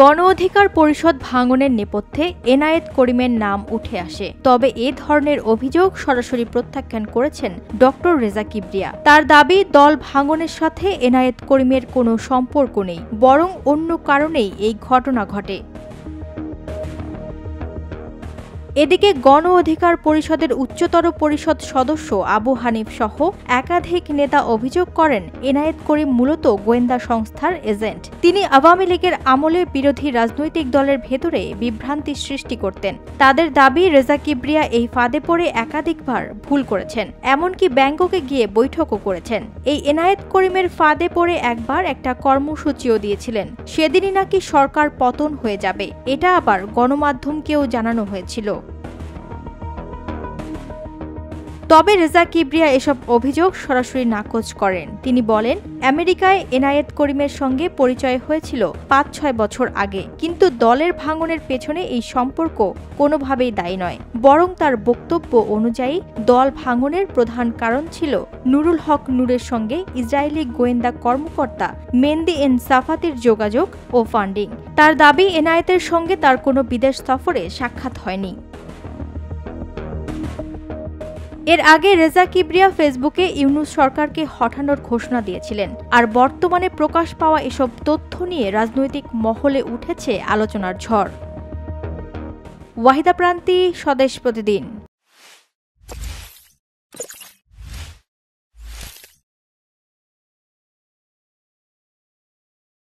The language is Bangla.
গণ অধিকার পরিষদ ভাঙনের নেপথ্যে এনায়েত করিমের নাম উঠে আসে। তবে এ ধরনের অভিযোগ সরাসরি প্রত্যাখ্যান করেছেন ডক্টর রেজা কিবরিয়া। তার দাবি, দল ভাঙনের সাথে এনায়েত করিমের কোনো সম্পর্ক নেই, বরং অন্য কারণেই এই ঘটনা ঘটে। এদিকে গণ অধিকার পরিষদের উচ্চতর পরিষদ সদস্য আবু হানিফ সহ একাধিক নেতা অভিযোগ করেন, এনায়েত করিম মূলত গোয়েন্দা সংস্থার এজেন্ট। তিনি আওয়ামী লীগের আমলে বিরোধী রাজনৈতিক দলের ভেতরে বিভ্রান্তি সৃষ্টি করতেন। তাদের দাবি, রেজা কিবরিয়া এই ফাঁদে পড়ে একাধিকবার ভুল করেছেন, এমনকি ব্যাংককে গিয়ে বৈঠকও করেছেন। এই এনায়েত করিমের ফাঁদে পড়ে একবার একটা কর্মসূচিও দিয়েছিলেন। সেদিনই নাকি সরকার পতন হয়ে যাবে, এটা আবার গণমাধ্যমকেও জানানো হয়েছিল। তবে রেজা কিবরিয়া এসব অভিযোগ সরাসরি নাকচ করেন। তিনি বলেন, আমেরিকায় এনায়েত করিমের সঙ্গে পরিচয় হয়েছিল ৫-৬ বছর আগে, কিন্তু দলের ভাঙনের পেছনে এই সম্পর্ক কোনোভাবেই দায়ী নয়, বরং তার বক্তব্য অনুযায়ী দল ভাঙনের প্রধান কারণ ছিল নুরুল হক নূরের সঙ্গে ইসরায়েলি গোয়েন্দা কর্মকর্তা মেহেদী এন সাফাতির যোগাযোগ ও ফান্ডিং। তার দাবি, এনায়েতের সঙ্গে তার কোনো বিদেশ সফরে সাক্ষাৎ হয়নি। এর আগে রেজা কিবরিয়া ফেসবুকে ইউনূস সরকারকে হটানোর ঘোষণা দিয়েছিলেন। আর বর্তমানে প্রকাশ পাওয়া এসব তথ্য নিয়ে রাজনৈতিক মহলে উঠেছে আলোচনার ঝড়। ওয়াহিদা প্রান্তি, স্বদেশ প্রতিদিন।